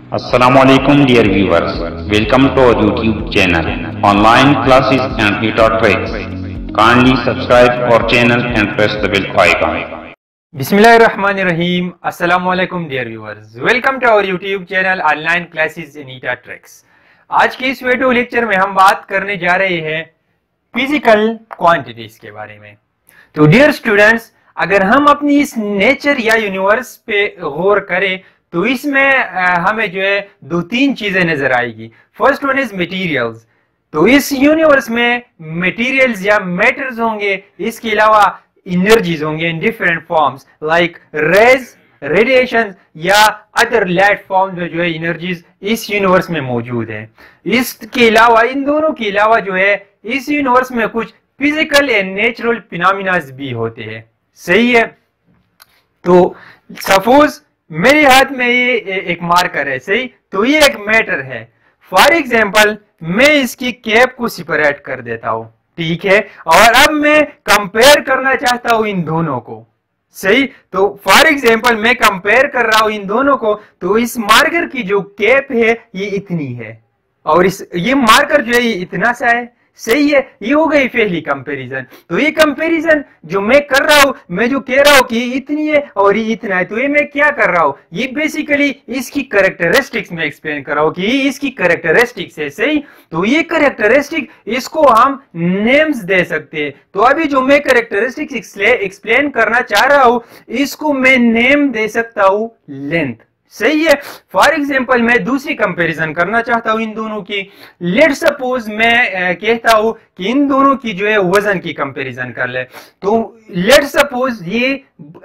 Assalamualaikum dear viewers, welcome to our YouTube channel, online classes and tutor tricks. Kindly subscribe our channel and press the bell icon. Bismillahirrahmanirrahim. Assalamualaikum dear viewers, welcome to our YouTube channel online classes and tutor tricks. आज की इस video lecture में हम बात करने जा रहे हैं फिजिकल क्वांटिटीज के बारे में। तो डियर स्टूडेंट्स, अगर हम अपनी इस नेचर या यूनिवर्स पे गौर करें तो इसमें हमें जो है दो तीन चीजें नजर आएगी। First one is materials. तो इस यूनिवर्स में मटेरियल्स या मैटर्स होंगे, इसके अलावा एनर्जीज होंगे in different forms like rays, radiation या अदर लाइट फॉर्म में जो है एनर्जीज इस यूनिवर्स में मौजूद है। इसके अलावा इन दोनों के अलावा जो है इस यूनिवर्स में कुछ फिजिकल एंड नेचुरल फिनोमेना भी होते हैं। सही है। तो सपोज मेरे हाथ में ये एक मार्कर है, सही, तो ये एक मैटर है। फॉर एग्जाम्पल मैं इसकी कैप को सेपरेट कर देता हूं, ठीक है, और अब मैं कंपेयर करना चाहता हूं इन दोनों को, सही। तो फॉर एग्जाम्पल मैं कंपेयर कर रहा हूं इन दोनों को, तो इस मार्कर की जो कैप है ये इतनी है और ये मार्कर जो है ये इतना सा है, सही है। ये हो गई पहली कंपैरिजन। तो ये कंपैरिजन जो मैं कर रहा हूं, मैं जो कह रहा हूं कि इतनी है और ये इतना है, तो ये मैं क्या कर रहा हूं, ये बेसिकली इसकी कैरेक्टरिस्टिक्स में एक्सप्लेन कर रहा हूं कि ये इसकी कैरेक्टरिस्टिक्स है, सही। तो ये कैरेक्टरिस्टिक इसको हम नेम्स दे सकते हैं। तो अभी जो मैं कैरेक्टरिस्टिक्स एक्सप्लेन करना चाह रहा हूं इसको मैं नेम दे सकता हूं लेंथ, सही है। फॉर एग्जाम्पल मैं दूसरी कंपैरिजन करना चाहता हूं इन दोनों की। लेट सपोज मैं कहता हूं कि इन दोनों की जो है वजन की कंपैरिजन कर ले। तो लेट सपोज ये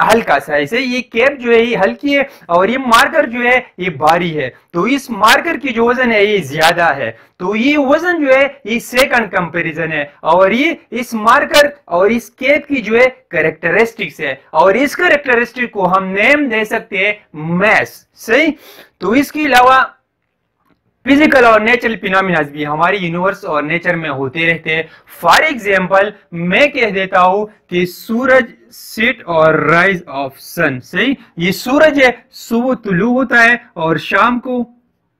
हल्का सा है, सही, ये कैप जो है ये हल्की है और ये मार्कर जो है ये भारी है। तो इस मार्कर की जो वजन है ये ज्यादा है, तो ये वजन जो है ये सेकंड कंपैरिजन है। और ये इस मार्कर और इस कैप की जो है कैरेक्टरिस्टिक्स है और इस कैरेक्टरिस्टिक को हम नेम दे सकते हैं मैस, सही। तो इसके अलावा फिजिकल और नेचुरल फिनोमेना भी हमारी यूनिवर्स और नेचर में होते रहते हैं। फॉर एग्जाम्पल मैं कह देता हूं कि सूरज सेट और राइज ऑफ सन, सही। ये सूरज है, सुबह तुलू होता है और शाम को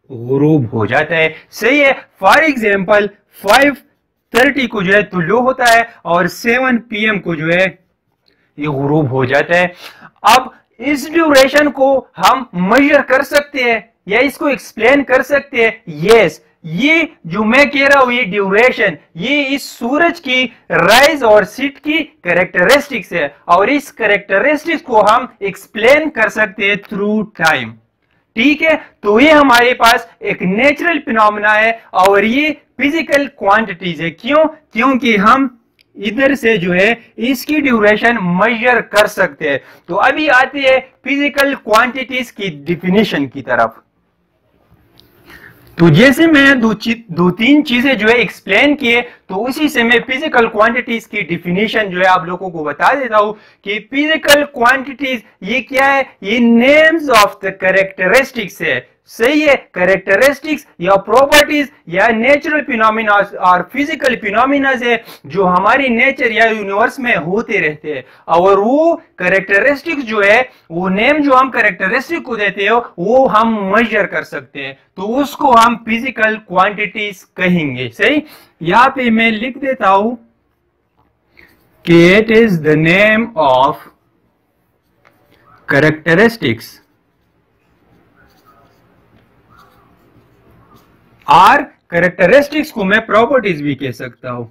गुरूब हो जाता है, सही है। फॉर एग्जाम्पल 5:30 को जो है तुलू होता है और 7 PM को जो है ये गुरूब हो जाता है। अब इस ड्यूरेशन को हम मेजर कर सकते हैं या इसको एक्सप्लेन कर सकते हैं। यस, ये जो मैं कह रहा हूं ये ड्यूरेशन, ये इस सूरज की राइज और सेट की कैरेक्टरिस्टिक्स है और इस कैरेक्टरिस्टिक्स को हम एक्सप्लेन कर सकते हैं थ्रू टाइम, ठीक है। तो ये हमारे पास एक नेचुरल फिनोमेना है और ये फिजिकल क्वांटिटीज है। क्यों? क्योंकि हम इधर से जो है इसकी ड्यूरेशन मेजर कर सकते हैं। तो अभी आते हैं फिजिकल क्वांटिटीज की डिफिनीशन की तरफ। तो जैसे मैं दो तीन चीजें जो है एक्सप्लेन किए, तो उसी से मैं फिजिकल क्वांटिटीज की डिफिनीशन जो है आप लोगों को बता देता हूं कि फिजिकल क्वांटिटीज ये क्या है, ये नेम्स ऑफ द कैरेक्टरिस्टिक्स है, सही है। कैरेक्टरिस्टिक्स या प्रॉपर्टीज या नेचुरल फिनोमेना और फिजिकल फिनोमेना है जो हमारी नेचर या यूनिवर्स में होते रहते हैं और वो कैरेक्टरिस्टिक्स जो है, वो नेम जो हम कैरेक्टरिस्टिक को देते हो वो हम मेजर कर सकते हैं, तो उसको हम फिजिकल क्वांटिटीज कहेंगे, सही। यहां पे मैं लिख देता हूं कि it is the name of characteristics और कैरेक्टरिस्टिक्स को मैं प्रॉपर्टीज भी कह सकता हूं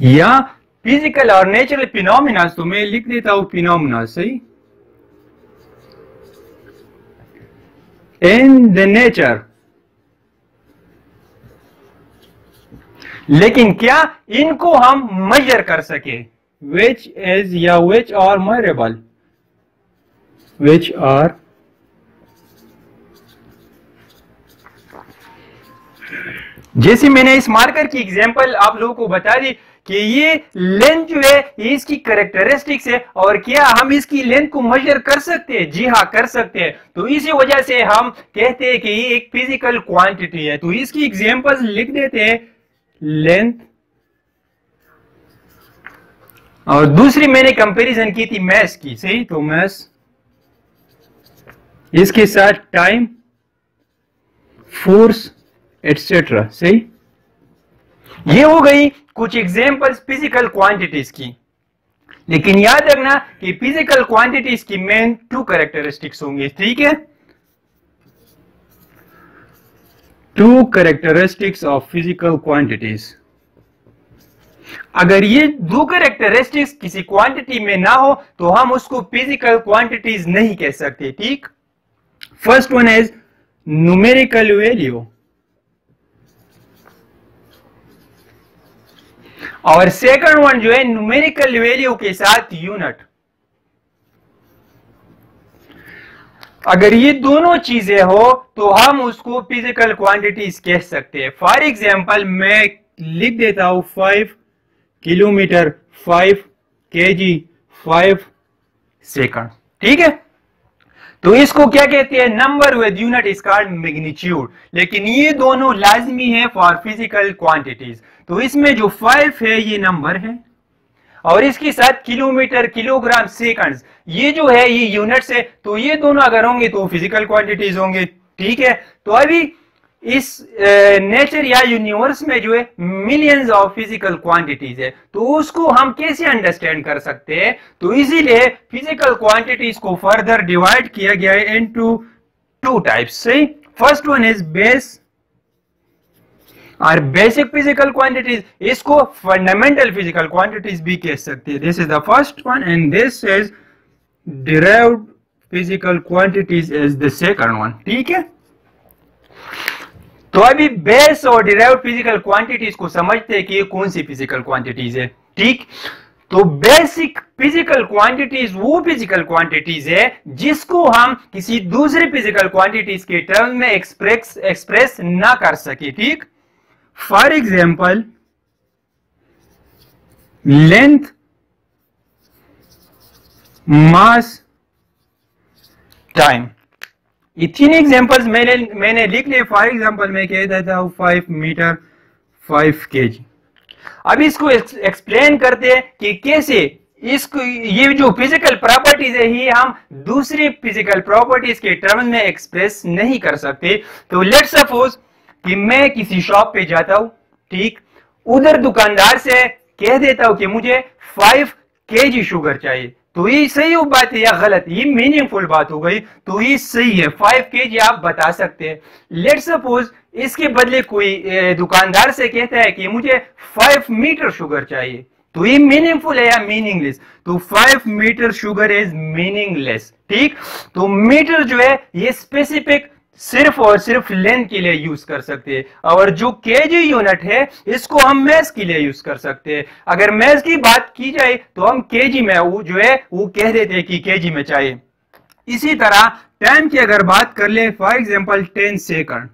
या फिजिकल और नेचुरल फिनोमेना, तो मैं लिख देता हूं फिनोमेना, सही। इन द नेचर, लेकिन क्या इनको हम मेजर कर सके, विच इज या which are measurable, which are जैसे मैंने इस मार्कर की एग्जांपल आप लोगों को बता दी कि ये लेंथ जो है ये इसकी कैरेक्टरिस्टिक्स है और क्या हम इसकी लेंथ को मेजर कर सकते हैं? जी हाँ, कर सकते हैं। तो इसी वजह से हम कहते हैं कि ये एक फिजिकल क्वांटिटी है। तो इसकी एग्जांपल्स लिख देते हैं, लेंथ, और दूसरी मैंने कंपैरिजन की थी मैस की, सही। तो मैस इसके साथ टाइम, फोर्स एटसेट्रा। सही, ये हो गई कुछ एग्जांपल्स फिजिकल क्वांटिटीज की। लेकिन याद रखना कि फिजिकल क्वांटिटीज की मेन 2 कैरेक्टरिस्टिक्स होंगी। ठीक है, 2 कैरेक्टरिस्टिक्स ऑफ फिजिकल क्वांटिटीज। अगर ये 2 कैरेक्टरिस्टिक्स किसी क्वांटिटी में ना हो तो हम उसको फिजिकल क्वांटिटीज नहीं कह सकते। ठीक, first one is numerical value और सेकंड वन जो है न्यूमेरिकल वैल्यू के साथ यूनिट। अगर ये दोनों चीजें हो तो हम उसको फिजिकल क्वांटिटीज कह सकते हैं। फॉर एग्जांपल मैं लिख देता हूं 5 किलोमीटर, 5 केजी, 5 सेकंड। ठीक है, तो इसको क्या कहते हैं? Number with unit is called magnitude. लेकिन ये दोनों लाजमी है फॉर फिजिकल क्वांटिटीज। तो इसमें जो 5 है ये नंबर है और इसके साथ किलोमीटर, किलोग्राम, सेकंड्स ये जो है ये यूनिट्स है। तो ये दोनों अगर होंगे तो फिजिकल क्वांटिटीज होंगे। ठीक है, तो अभी इस नेचर या यूनिवर्स में जो है मिलियंस ऑफ फिजिकल क्वांटिटीज है, तो उसको हम कैसे अंडरस्टैंड कर सकते हैं? तो इसीलिए फिजिकल क्वांटिटीज को फर्दर डिवाइड किया गया है इनटू 2 टाइप्स। सही, फर्स्ट वन इज बेस और बेसिक फिजिकल क्वांटिटीज, इसको फंडामेंटल फिजिकल क्वांटिटीज भी कह सकते हैं। This is the first one and this is derived physical quantities is the second one. ठीक है, तो अभी बेस और डिराइव्ड फिजिकल क्वांटिटीज को समझते हैं कि ये कौन सी फिजिकल क्वांटिटीज है। ठीक, तो बेसिक फिजिकल क्वांटिटीज वो फिजिकल क्वांटिटीज है जिसको हम किसी दूसरे फिजिकल क्वांटिटीज के टर्म में एक्सप्रेस ना कर सके। ठीक, for example length, mass, time, ये 3 एग्जांपल्स मैंने लिख लिए। फॉर एग्जांपल मैं कह देता हूं 5 मीटर, 5 केजी। अब इसको एक्सप्लेन करते हैं कि कैसे इसको ये जो फिजिकल प्रॉपर्टीज है ये हम दूसरी फिजिकल प्रॉपर्टीज के टर्म्स में एक्सप्रेस नहीं कर सकते। तो लेट्स सपोज कि मैं किसी शॉप पे जाता हूं। ठीक, उधर दुकानदार से कह देता हूं कि मुझे 5 केजी शुगर चाहिए। तो ये सही बात है या गलत? ये मीनिंगफुल बात हो गई। तो ये सही है, 5 केजी आप बता सकते हैं। लेट्स सपोज इसके बदले कोई दुकानदार से कहता है कि मुझे 5 मीटर शुगर चाहिए। तो ये मीनिंगफुल है या मीनिंगलेस? तो 5 मीटर शुगर इज मीनिंगलेस। ठीक, तो मीटर जो है ये स्पेसिफिक सिर्फ और सिर्फ लेंथ के लिए यूज कर सकते हैं और जो केजी यूनिट है इसको हम मैस के लिए यूज कर सकते हैं। अगर मैस की बात की जाए तो हम केजी में वो जो है वो कह देते हैं कि केजी में चाहिए। इसी तरह टाइम की अगर बात कर ले, फॉर एग्जांपल 10 सेकंड।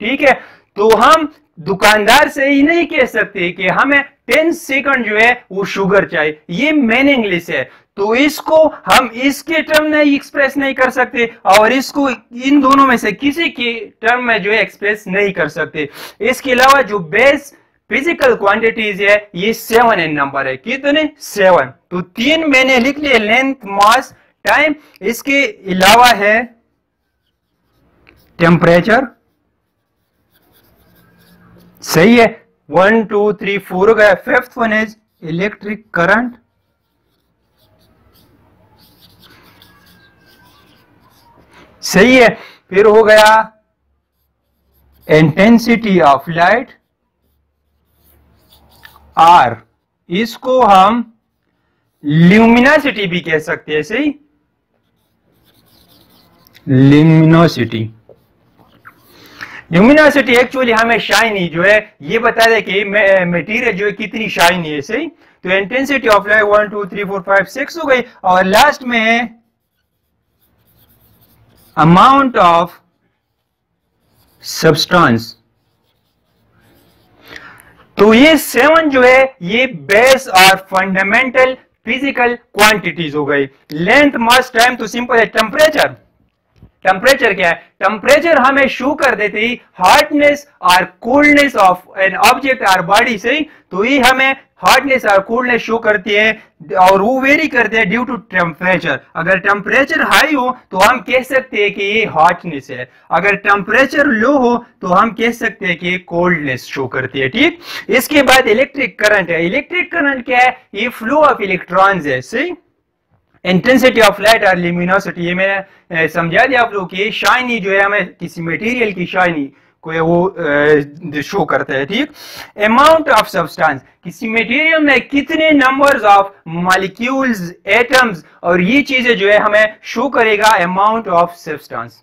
ठीक है, तो हम दुकानदार से ही नहीं कह सकते कि हमें 10 सेकंड जो है वो शुगर चाहिए, ये मीनिंगलेस है। तो इसको हम इसके टर्म में एक्सप्रेस नहीं कर सकते और इसको इन दोनों में से किसी के टर्म में जो है एक्सप्रेस नहीं कर सकते। इसके अलावा जो बेस फिजिकल क्वांटिटीज है ये 7 इन नंबर है। कितने? 7। तो 3 मैंने लिख लिए, लेंथ, मास, टाइम। इसके अलावा है टेम्परेचर। सही है, 1 2 3 4 हो गया। 5th one is electric current. सही है, फिर हो गया इंटेंसिटी ऑफ लाइट, आर। इसको हम ल्यूमिनोसिटी भी कह सकते हैं। सही, ल्यूमिनोसिटी। ल्यूमिनोसिटी एक्चुअली हमें शाइनी जो है ये बता दे कि मटेरियल जो है कितनी शाइनी है। सही, तो इंटेंसिटी ऑफ लाइट 1 2 3 4 5 6 हो गई और लास्ट में है अमाउंट ऑफ सब्सटेंस। तो ये 7 जो है ये बेस और फंडामेंटल फिजिकल क्वांटिटीज हो गई। लेंथ, मास, टाइम तो सिंपल है। टेम्परेचर टेम्परेचर क्या है? टेम्परेचर हमें शो कर देते ही हार्डनेस और कूलनेस ऑफ एन ऑब्जेक्ट और बॉडी, सही। तो ये हमें हार्डनेस और कूलनेस शो करती है और वो वेरी करते हैं ड्यू टू टेम्परेचर। अगर टेम्परेचर हाई हो तो हम कह सकते हैं कि ये हॉटनेस है, अगर टेम्परेचर लो हो तो हम कह सकते हैं कि ये कोल्डनेस शो करती है, ठीक। इसके बाद इलेक्ट्रिक करंट है। इलेक्ट्रिक करंट क्या है? ये फ्लो ऑफ इलेक्ट्रॉन्स है, सही। इंटेंसिटी ऑफ लाइट और ल्यूमिनोसिटी, ये मैंने समझा दिया आप लोग की। शाइनी जो है हमें किसी मटेरियल की शाइनी को वो शो करता है, ठीक। अमाउंट ऑफ सब्सटेंस, किसी मटेरियल में कितने नंबर्स ऑफ मॉलिक्यूल्स, एटम्स और ये चीजें जो है हमें शो करेगा अमाउंट ऑफ सब्सटेंस।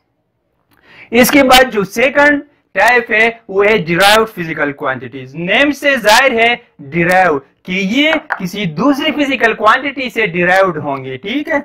इसके बाद जो सेकंड टाइप है वो है डिराइव्ड फिजिकल क्वांटिटीज। नेम से जाहिर है डिराइव्ड कि ये किसी दूसरी फिजिकल क्वांटिटी से डिराइव्ड होंगे, ठीक है।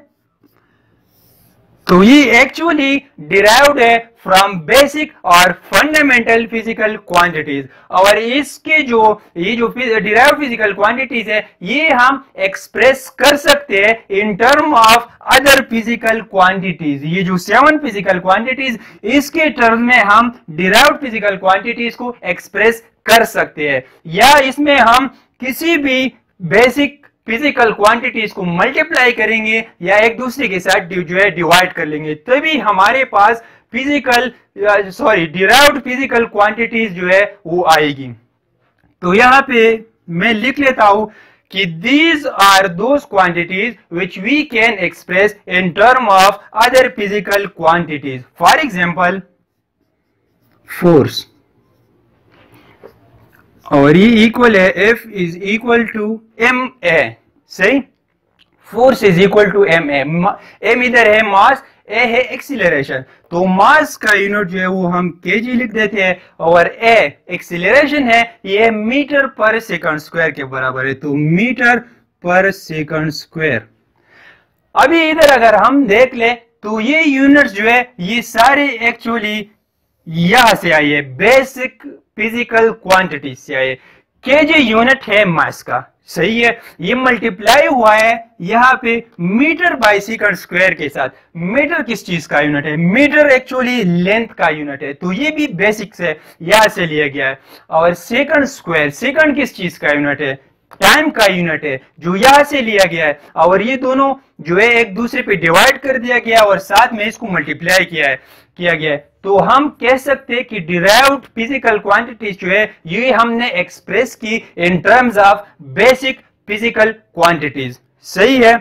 तो ये एक्चुअली डिराइव्ड है फ्रॉम बेसिक और फंडामेंटल फिजिकल क्वांटिटीज। और इसके जो डिराइव्ड फिजिकल क्वांटिटीज है ये हम एक्सप्रेस कर सकते हैं in term of other physical quantities. ये जो 7 फिजिकल क्वांटिटीज, इसके टर्म में हम डिराइव्ड फिजिकल क्वांटिटीज को एक्सप्रेस कर सकते हैं, या इसमें हम किसी भी बेसिक फिजिकल क्वांटिटीज को मल्टीप्लाई करेंगे या एक दूसरे के साथ जो है डिवाइड कर लेंगे, तभी हमारे पास डिराइव्ड फिजिकल क्वांटिटीज जो है वो आएगी। तो यहां पे मैं लिख लेता हूं कि these are those quantities which we can express in term of other physical quantities. For example, force, और ये इक्वल है F is equal to ma, सही। Force is equal to ma, m इधर है मास, a है एक्सीलरेशन। तो मास का unit जो है वो हम kg लिख देते हैं और a एक्सीलरेशन है, ये मीटर पर सेकंड स्क्वायर के बराबर है, तो मीटर पर सेकंड स्क्वायर। अभी इधर अगर हम देख ले तो ये यूनिट्स जो है ये सारे एक्चुअली यहां से आई है, बेसिक फिजिकल क्वांटिटी से आए। केजी यूनिट है मास का, सही है। ये मल्टीप्लाई हुआ है यहाँ पे मीटर बाय सेकंड स्क्वायर के साथ। मीटर किस चीज का यूनिट है? मीटर एक्चुअली लेंथ का यूनिट है, तो ये भी बेसिक्स है, यहां से लिया गया है। और सेकंड स्क्वायर, सेकंड किस चीज का यूनिट है? टाइम का यूनिट है, जो यहां से लिया गया है। और ये दोनों जो है एक दूसरे पे डिवाइड कर दिया गया और साथ में इसको मल्टीप्लाई किया गया है। तो हम कह सकते हैं कि डिराइव्ड फिजिकल क्वांटिटीज जो है ये हमने एक्सप्रेस की in terms of basic physical quantities, सही है।